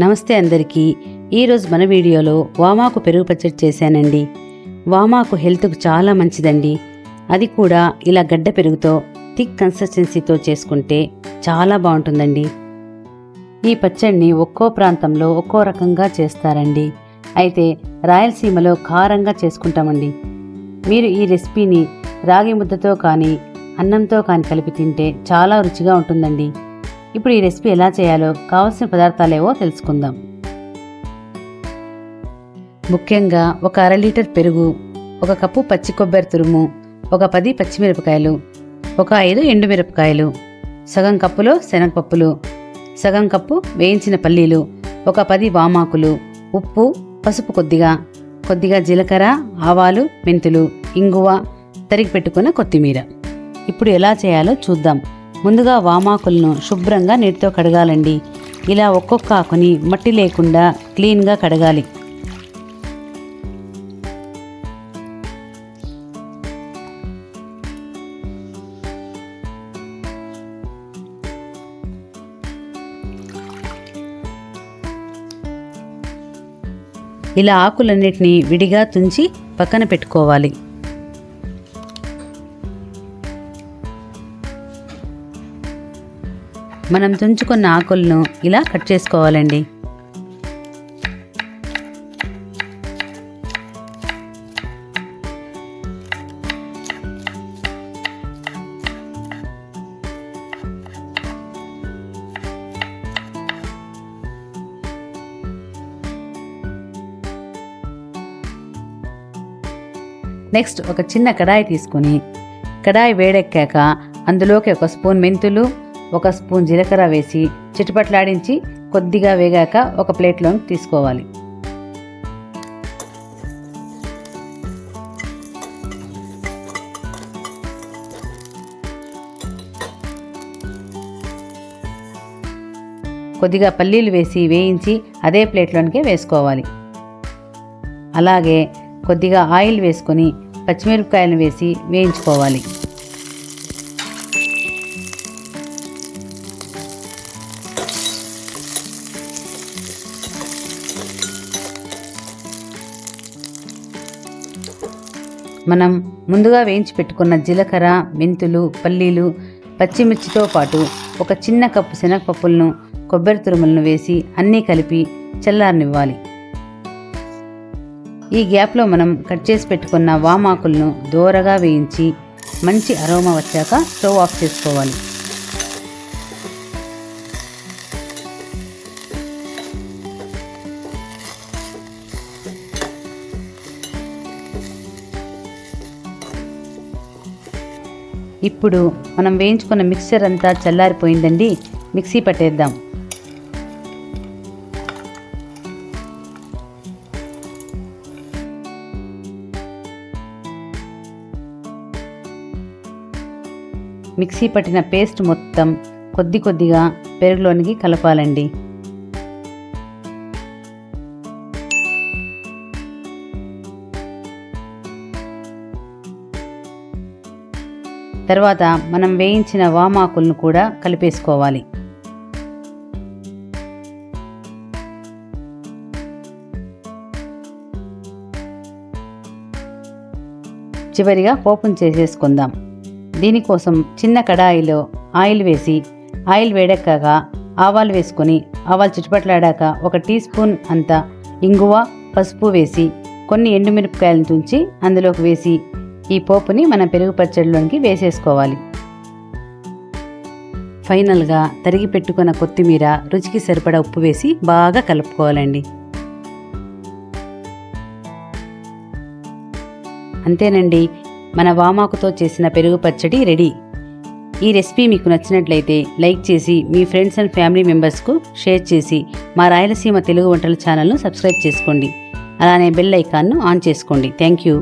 నమస్తే అందరికీ. ఈరోజు మన వీడియోలో వామాకు పెరుగు పచ్చడి చేశానండి. వామాకు హెల్త్కు చాలా మంచిదండి. అది కూడా ఇలా గడ్డ పెరుగుతో థిక్ కన్సిస్టెన్సీతో చేసుకుంటే చాలా బాగుంటుందండి. ఈ పచ్చడిని ఒక్కో ప్రాంతంలో ఒక్కో రకంగా చేస్తారండి. అయితే రాయలసీమలో కారంగా చేసుకుంటామండి. మీరు ఈ రెసిపీని రాగి ముద్దతో కానీ అన్నంతో కానీ కలిపి తింటే చాలా రుచిగా ఉంటుందండి. ఇప్పుడు ఈ రెసిపీ ఎలా చేయాలో కావలసిన పదార్థాలేవో తెలుసుకుందాం. ముఖ్యంగా ఒక అర లీటర్ పెరుగు, ఒక కప్పు పచ్చి కొబ్బరి తురుము, ఒక 10 పచ్చిమిరపకాయలు, ఒక 5 ఎండుమిరపకాయలు, సగం కప్పులో శనగపప్పులు, సగం కప్పు వేయించిన పల్లీలు, ఒక 10 వామాకులు, ఉప్పు, పసుపు కొద్దిగా జీలకర్ర, ఆవాలు, మెంతులు, ఇంగువ, తరిగి పెట్టుకున్న కొత్తిమీర. ఇప్పుడు ఎలా చేయాలో చూద్దాం. ముందుగా వామాకులను శుభ్రంగా నీటితో కడగాలండి. ఇలా ఒక్కొక్క ఆకుని మట్టి లేకుండా క్లీన్గా కడగాలి. ఇలా ఆకులన్నిటినీ విడిగా తుంచి పక్కన పెట్టుకోవాలి. మనం తుంచుకున్న ఆకులను ఇలా కట్ చేసుకోవాలండి. నెక్స్ట్ ఒక చిన్న కడాయి తీసుకుని కడాయి వేడెక్కాక అందులోకి 1 స్పూన్ మెంతులు, 1 స్పూన్ జీలకర్ర వేసి చిటపట్లాడించి కొద్దిగా వేగాక ఒక ప్లేట్లోకి తీసుకోవాలి. కొద్దిగా పల్లీలు వేసి వేయించి అదే ప్లేట్లోనికి వేసుకోవాలి. అలాగే కొద్దిగా ఆయిల్ వేసుకొని పచ్చిమిరపకాయలను వేసి వేయించుకోవాలి. మనం ముందుగా వేయించి పెట్టుకున్న జీలకర్ర, మెంతులు, పల్లీలు, పచ్చిమిర్చితో పాటు ఒక చిన్న కప్పు శనగపప్పులను, కొబ్బరి తురుములను వేసి అన్నీ కలిపి చల్లారనివ్వాలి. ఈ గ్యాప్లో మనం కట్ చేసి పెట్టుకున్న వామాకులను దోరగా వేయించి మంచి అరోమా వచ్చాక స్టవ్ ఆఫ్ చేసుకోవాలి. ఇప్పుడు మనం వేయించుకున్న మిక్చర్ అంతా చల్లారిపోయిందండి. మిక్సీ పట్టేద్దాం. మిక్సీ పట్టిన పేస్ట్ మొత్తం కొద్దిగా పెరుగులోనికి కలపాలండి. తర్వాత మనం వేయించిన వామాకులను కూడా కలిపేసుకోవాలి. చివరిగా పోపును చేసేసుకుందాం. దీనికోసం చిన్న కడాయిలో ఆయిల్ వేసి ఆయిల్ వేడెక్కాక ఆవాలు వేసుకొని ఆవాలు చిటపట్లాడాక 1 టీ స్పూన్ అంత ఇంగువ, పసుపు వేసి కొన్ని ఎండుమిరపకాయలను తుంచి అందులోకి వేసి ఈ పోపుని మనం పెరుగు పచ్చడిలోనికి వేసేసుకోవాలి. ఫైనల్గా తరిగి పెట్టుకున్న కొత్తిమీర, రుచికి సరిపడా ఉప్పు వేసి బాగా కలుపుకోవాలండి. అంతేనండి, మన వామాకుతో చేసిన పెరుగు పచ్చడి రెడీ. ఈ రెసిపీ మీకు నచ్చినట్లయితే లైక్ చేసి మీ ఫ్రెండ్స్ అండ్ ఫ్యామిలీ మెంబర్స్కు షేర్ చేసి మా రాయలసీమ తెలుగు వంటల ఛానల్ను సబ్స్క్రైబ్ చేసుకోండి. అలానే బెల్ ఐకాన్ను ఆన్ చేసుకోండి. Thank you.